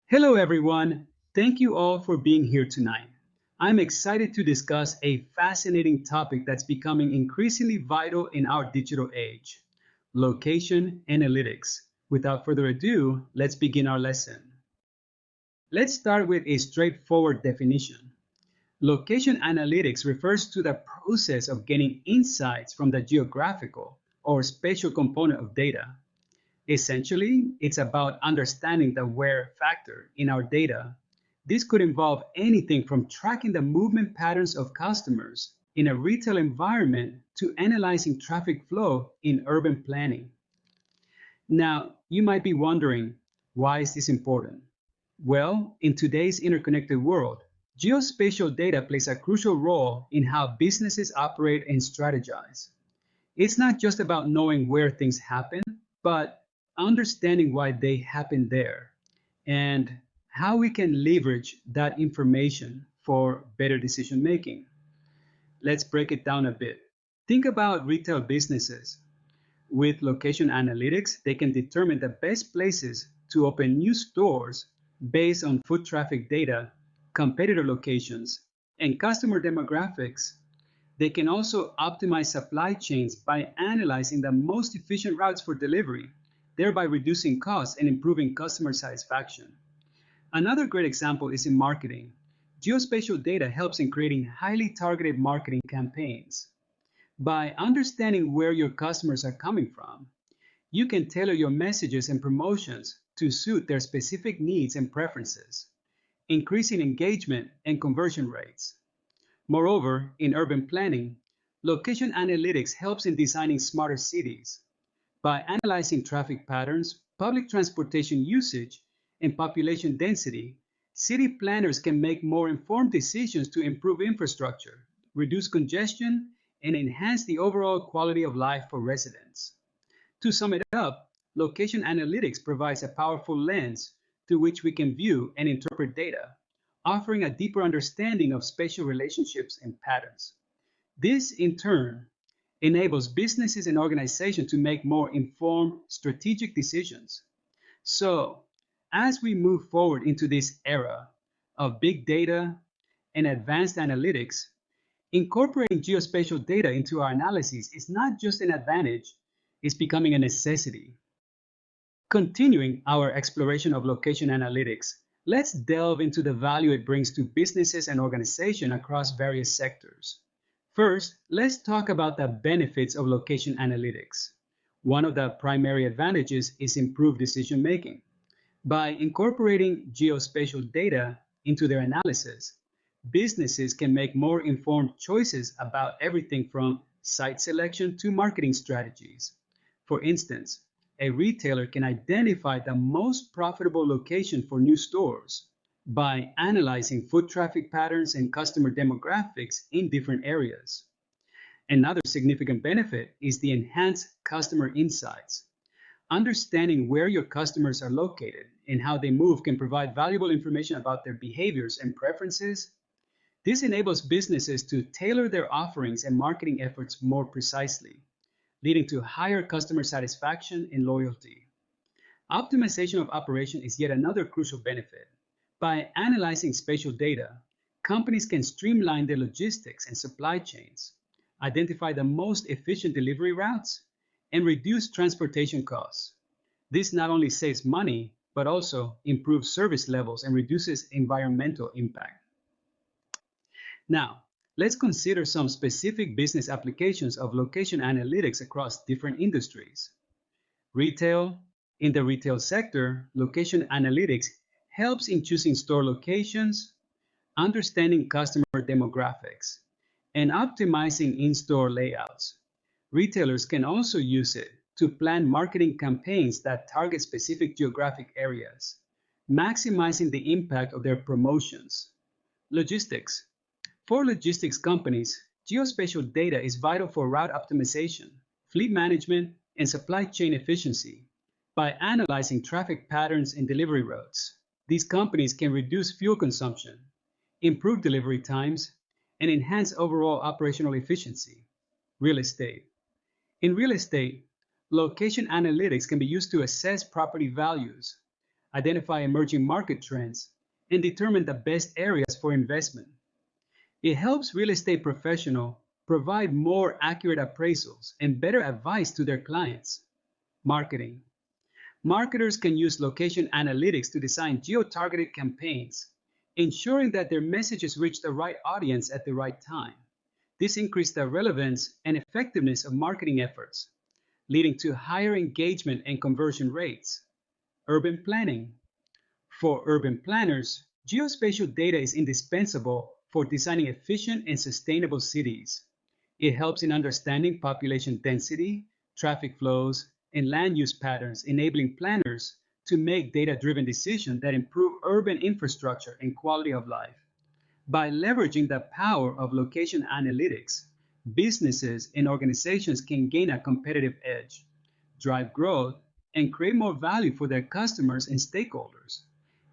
Hello, everyone. Thank you all for being here tonight. I'm excited to discuss a fascinating topic that's becoming increasingly vital in our digital age: location analytics. Without further ado, let's begin our lesson. Let's start with a straightforward definition. Location analytics refers to the process of getting insights from the geographical or spatial component of data. Essentially, it's about understanding the where factor in our data. This could involve anything from tracking the movement patterns of customers in a retail environment to analyzing traffic flow in urban planning. Now, you might be wondering, why is this important? Well, in today's interconnected world, geospatial data plays a crucial role in how businesses operate and strategize. It's not just about knowing where things happen, but understanding why they happen there and how we can leverage that information for better decision making. Let's break it down a bit. Think about retail businesses. With location analytics, they can determine the best places to open new stores based on foot traffic data, competitor locations, and customer demographics. They can also optimize supply chains by analyzing the most efficient routes for delivery, thereby reducing costs and improving customer satisfaction. Another great example is in marketing. Geospatial data helps in creating highly targeted marketing campaigns. By understanding where your customers are coming from, you can tailor your messages and promotions to suit their specific needs and preferences, increasing engagement and conversion rates. Moreover, in urban planning, location analytics helps in designing smarter cities. By analyzing traffic patterns, public transportation usage, and population density, city planners can make more informed decisions to improve infrastructure, reduce congestion, and enhance the overall quality of life for residents. To sum it up, location analytics provides a powerful lens through which we can view and interpret data, offering a deeper understanding of spatial relationships and patterns. This, in turn, enables businesses and organizations to make more informed strategic decisions. So, as we move forward into this era of big data and advanced analytics, incorporating geospatial data into our analyses is not just an advantage, it's becoming a necessity. Continuing our exploration of location analytics, let's delve into the value it brings to businesses and organizations across various sectors. First, let's talk about the benefits of location analytics. One of the primary advantages is improved decision making. By incorporating geospatial data into their analysis, businesses can make more informed choices about everything from site selection to marketing strategies. For instance, a retailer can identify the most profitable location for new stores by analyzing foot traffic patterns and customer demographics in different areas. Another significant benefit is the enhanced customer insights. Understanding where your customers are located and how they move can provide valuable information about their behaviors and preferences. This enables businesses to tailor their offerings and marketing efforts more precisely, leading to higher customer satisfaction and loyalty. Optimization of operation is yet another crucial benefit. By analyzing spatial data, companies can streamline their logistics and supply chains, identify the most efficient delivery routes, and reduce transportation costs. This not only saves money, but also improves service levels and reduces environmental impact. Now, let's consider some specific business applications of location analytics across different industries. Retail. In the retail sector, location analytics helps in choosing store locations, understanding customer demographics, and optimizing in-store layouts. Retailers can also use it to plan marketing campaigns that target specific geographic areas, maximizing the impact of their promotions. Logistics. For logistics companies, geospatial data is vital for route optimization, fleet management, and supply chain efficiency. By analyzing traffic patterns and delivery routes, these companies can reduce fuel consumption, improve delivery times, and enhance overall operational efficiency. Real estate. In real estate, location analytics can be used to assess property values, identify emerging market trends, and determine the best areas for investment. It helps real estate professionals provide more accurate appraisals and better advice to their clients. Marketing. Marketers can use location analytics to design geo-targeted campaigns, ensuring that their messages reach the right audience at the right time. This increases the relevance and effectiveness of marketing efforts, leading to higher engagement and conversion rates. Urban planning. For urban planners, geospatial data is indispensable for designing efficient and sustainable cities. It helps in understanding population density, traffic flows, and land use patterns, enabling planners to make data-driven decisions that improve urban infrastructure and quality of life. By leveraging the power of location analytics, businesses and organizations can gain a competitive edge, drive growth, and create more value for their customers and stakeholders.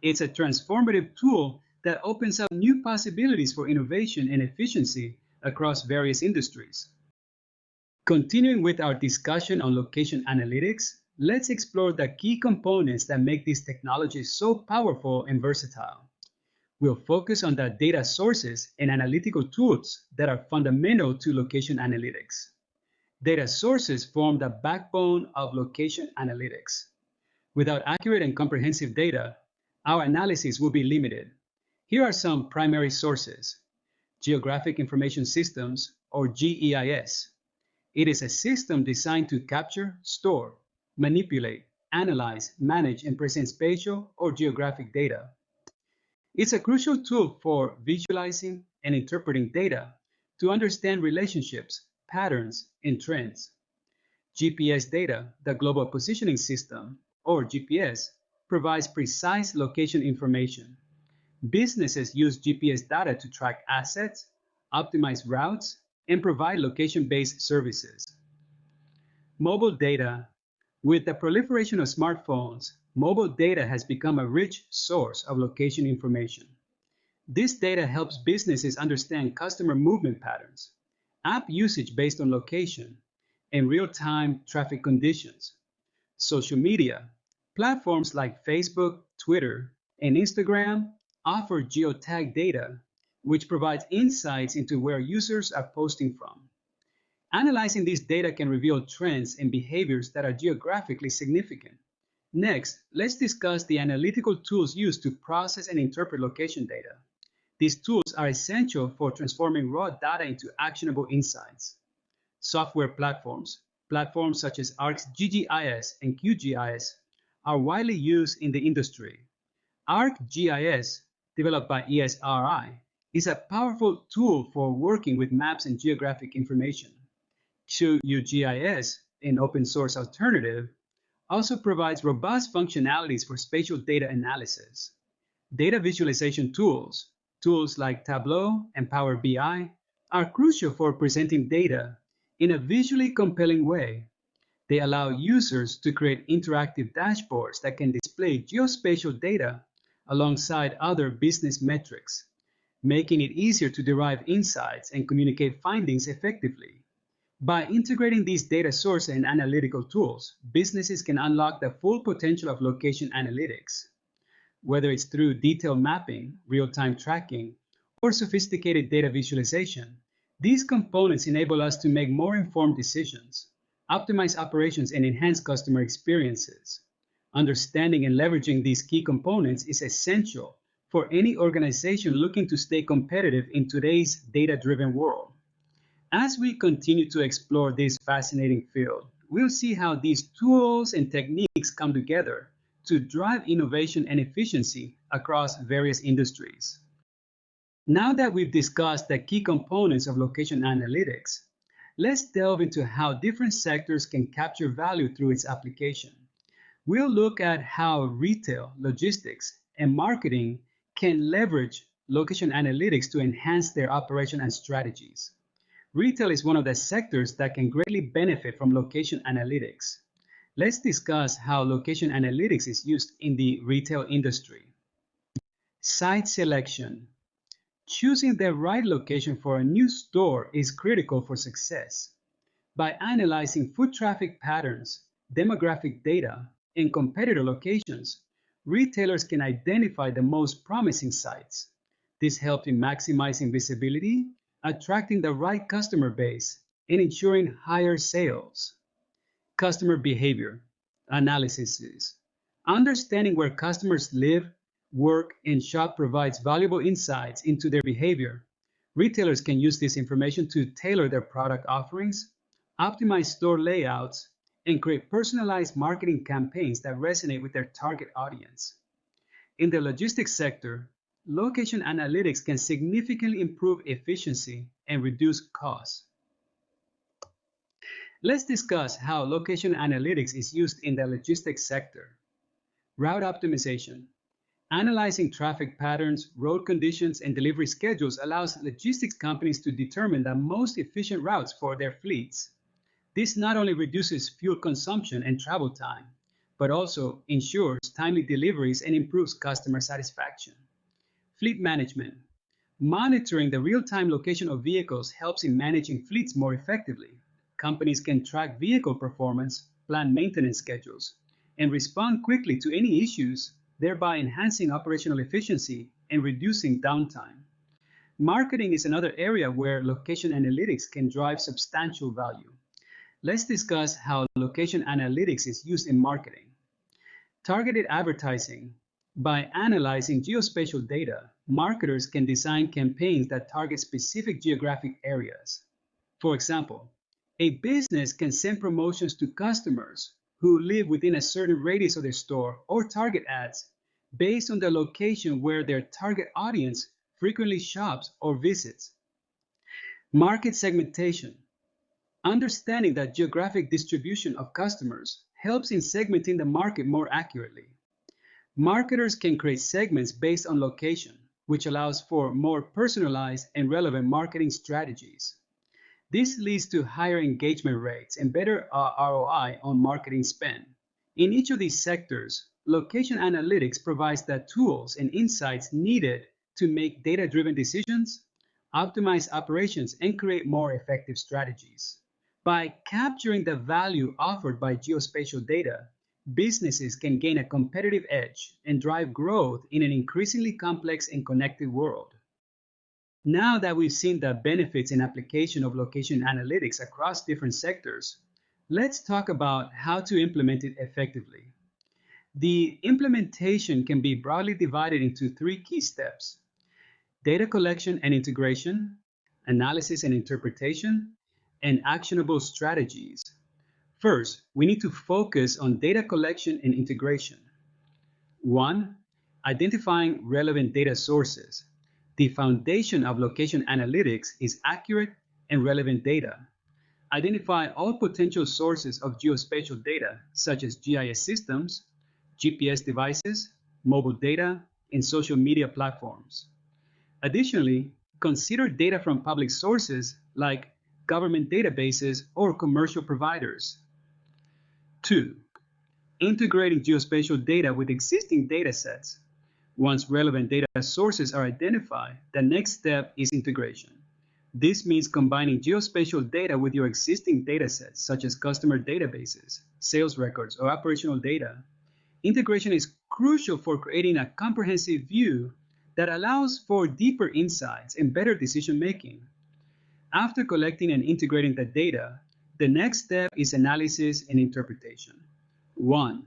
It's a transformative tool that opens up new possibilities for innovation and efficiency across various industries. Continuing with our discussion on location analytics, let's explore the key components that make these technologies so powerful and versatile. We'll focus on the data sources and analytical tools that are fundamental to location analytics. Data sources form the backbone of location analytics. Without accurate and comprehensive data, our analysis will be limited. Here are some primary sources. Geographic Information Systems, or GEIS. It is a system designed to capture, store, manipulate, analyze, manage, and present spatial or geographic data. It's a crucial tool for visualizing and interpreting data to understand relationships, patterns, and trends. GPS data, the Global Positioning System, or GPS, provides precise location information. Businesses use GPS data to track assets, optimize routes, and provide location-based services. Mobile data. With the proliferation of smartphones, mobile data has become a rich source of location information. This data helps businesses understand customer movement patterns, app usage based on location, and real-time traffic conditions. Social media. Platforms like Facebook, Twitter, and Instagram offer geotag data, which provides insights into where users are posting from. Analyzing this data can reveal trends and behaviors that are geographically significant. Next, let's discuss the analytical tools used to process and interpret location data. These tools are essential for transforming raw data into actionable insights. Software platforms. Platforms such as ArcGIS and QGIS are widely used in the industry. ArcGIS, developed by ESRI, is a powerful tool for working with maps and geographic information. QGIS, an open source alternative, also provides robust functionalities for spatial data analysis. Data visualization tools, tools like Tableau and Power BI, are crucial for presenting data in a visually compelling way. They allow users to create interactive dashboards that can display geospatial data alongside other business metrics, making it easier to derive insights and communicate findings effectively. By integrating these data sources and analytical tools, businesses can unlock the full potential of location analytics. Whether it's through detailed mapping, real-time tracking, or sophisticated data visualization, these components enable us to make more informed decisions, optimize operations, and enhance customer experiences. Understanding and leveraging these key components is essential for any organization looking to stay competitive in today's data-driven world. As we continue to explore this fascinating field, we'll see how these tools and techniques come together to drive innovation and efficiency across various industries. Now that we've discussed the key components of location analytics, let's delve into how different sectors can capture value through its application. We'll look at how retail, logistics, and marketing can leverage location analytics to enhance their operation and strategies. Retail is one of the sectors that can greatly benefit from location analytics. Let's discuss how location analytics is used in the retail industry. Site selection. Choosing the right location for a new store is critical for success. By analyzing foot traffic patterns, demographic data, and competitor locations, retailers can identify the most promising sites. This helps in maximizing visibility, attracting the right customer base, and ensuring higher sales. Customer behavior analysis. Understanding where customers live, work, and shop provides valuable insights into their behavior. Retailers can use this information to tailor their product offerings, optimize store layouts, and create personalized marketing campaigns that resonate with their target audience. In the logistics sector, location analytics can significantly improve efficiency and reduce costs. Let's discuss how location analytics is used in the logistics sector. Route optimization. Analyzing traffic patterns, road conditions, and delivery schedules allows logistics companies to determine the most efficient routes for their fleets. This not only reduces fuel consumption and travel time, but also ensures timely deliveries and improves customer satisfaction. Fleet management. Monitoring the real-time location of vehicles helps in managing fleets more effectively. Companies can track vehicle performance, plan maintenance schedules, and respond quickly to any issues, thereby enhancing operational efficiency and reducing downtime. Marketing is another area where location analytics can drive substantial value. Let's discuss how location analytics is used in marketing. Targeted advertising. By analyzing geospatial data, marketers can design campaigns that target specific geographic areas. For example, a business can send promotions to customers who live within a certain radius of their store or target ads based on the location where their target audience frequently shops or visits. Market segmentation. Understanding the geographic distribution of customers helps in segmenting the market more accurately. Marketers can create segments based on location, which allows for more personalized and relevant marketing strategies. This leads to higher engagement rates and better ROI on marketing spend. In each of these sectors, location analytics provides the tools and insights needed to make data-driven decisions, optimize operations, and create more effective strategies. By capturing the value offered by geospatial data, businesses can gain a competitive edge and drive growth in an increasingly complex and connected world. Now that we've seen the benefits and application of location analytics across different sectors, let's talk about how to implement it effectively. The implementation can be broadly divided into three key steps: data collection and integration, analysis and interpretation, and actionable strategies. First, we need to focus on data collection and integration. 1. Identifying relevant data sources. The foundation of location analytics is accurate and relevant data. Identify all potential sources of geospatial data, such as GIS systems, GPS devices, mobile data, and social media platforms. Additionally, consider data from public sources like government databases or commercial providers. 2. Integrating geospatial data with existing data sets. Once relevant data sources are identified, the next step is integration. This means combining geospatial data with your existing data sets, such as customer databases, sales records, or operational data. Integration is crucial for creating a comprehensive view that allows for deeper insights and better decision making. After collecting and integrating the data, the next step is analysis and interpretation. 1.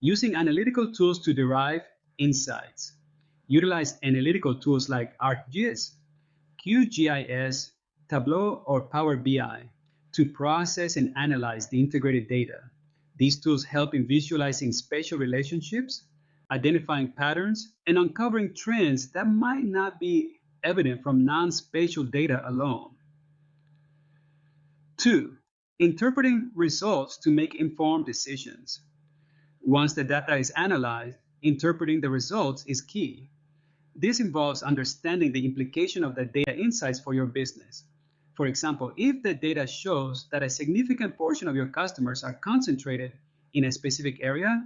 Using analytical tools to derive insights. Utilize analytical tools like ArcGIS, QGIS, Tableau, or Power BI to process and analyze the integrated data. These tools help in visualizing spatial relationships, identifying patterns, and uncovering trends that might not be evident from non-spatial data alone. 2. Interpreting results to make informed decisions. Once the data is analyzed, interpreting the results is key. This involves understanding the implication of the data insights for your business. For example, if the data shows that a significant portion of your customers are concentrated in a specific area,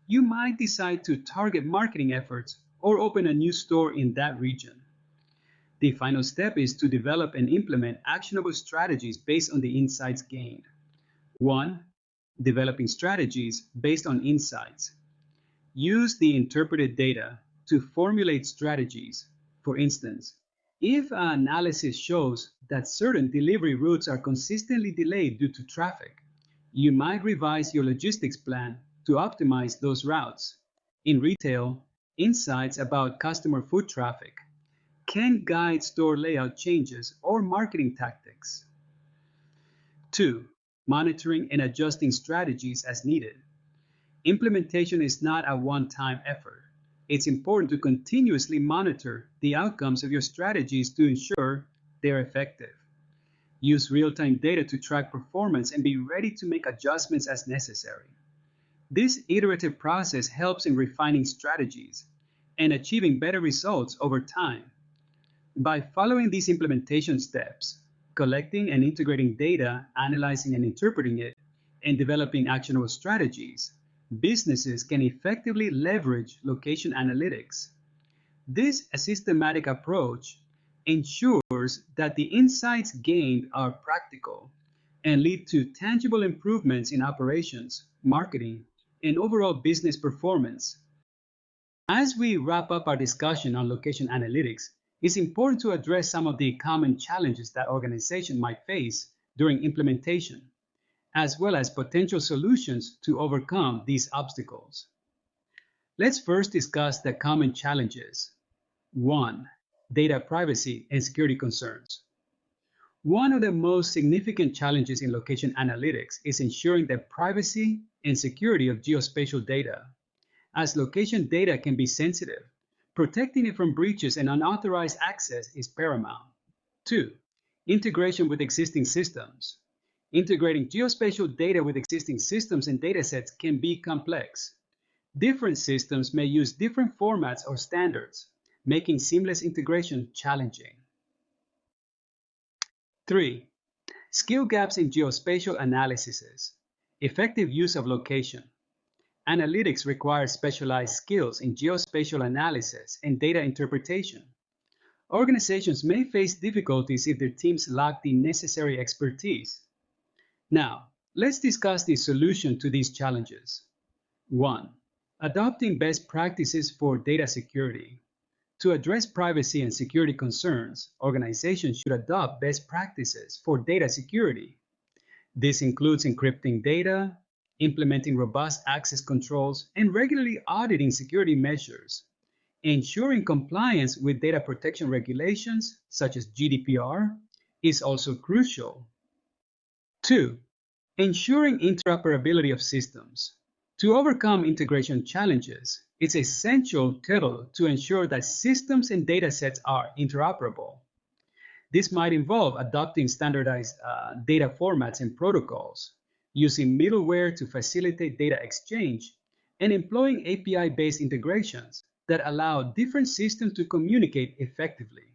you might decide to target marketing efforts or open a new store in that region. The final step is to develop and implement actionable strategies based on the insights gained. 1. Developing strategies based on insights. use the interpreted data to formulate strategies. For instance, if an analysis shows that certain delivery routes are consistently delayed due to traffic, you might revise your logistics plan to optimize those routes. In retail, insights about customer foot traffic can guide store layout changes or marketing tactics. 2. Monitoring and adjusting strategies as needed. Implementation is not a one-time effort. It's important to continuously monitor the outcomes of your strategies to ensure they're effective. Use real-time data to track performance and be ready to make adjustments as necessary. This iterative process helps in refining strategies and achieving better results over time. By following these implementation steps, collecting and integrating data, analyzing and interpreting it, and developing actionable strategies, businesses can effectively leverage location analytics. This systematic approach ensures that the insights gained are practical and lead to tangible improvements in operations, marketing, and overall business performance. As we wrap up our discussion on location analytics, it's important to address some of the common challenges that organizations might face during implementation, as well as potential solutions to overcome these obstacles. Let's first discuss the common challenges. 1. Data privacy and security concerns. One of the most significant challenges in location analytics is ensuring the privacy and security of geospatial data. As location data can be sensitive, protecting it from breaches and unauthorized access is paramount. 2. Integration with existing systems. Integrating geospatial data with existing systems and datasets can be complex. Different systems may use different formats or standards, making seamless integration challenging. 3. Skill gaps in geospatial analyses. Effective use of location. Analytics requires specialized skills in geospatial analysis and data interpretation. Organizations may face difficulties if their teams lack the necessary expertise. Now, let's discuss the solution to these challenges. 1. Adopting best practices for data security. To address privacy and security concerns, organizations should adopt best practices for data security. This includes encrypting data, implementing robust access controls, and regularly auditing security measures. Ensuring compliance with data protection regulations, such as GDPR, is also crucial. 2. Ensuring interoperability of systems. To overcome integration challenges, it's essential to ensure that systems and datasets are interoperable. This might involve adopting standardized data formats and protocols, using middleware to facilitate data exchange, and employing API-based integrations that allow different systems to communicate effectively.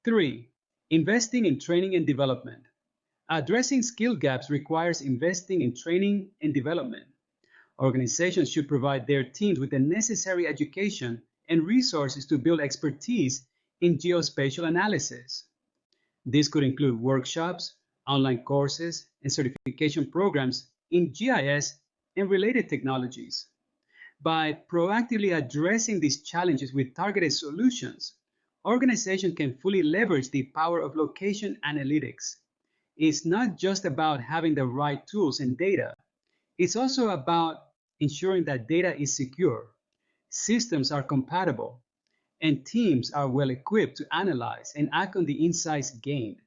3. Investing in training and development. Addressing skill gaps requires investing in training and development. Organizations should provide their teams with the necessary education and resources to build expertise in geospatial analysis. This could include workshops, online courses, and certification programs in GIS and related technologies. By proactively addressing these challenges with targeted solutions, organizations can fully leverage the power of location analytics. It's not just about having the right tools and data. It's also about ensuring that data is secure, systems are compatible, and teams are well equipped to analyze and act on the insights gained.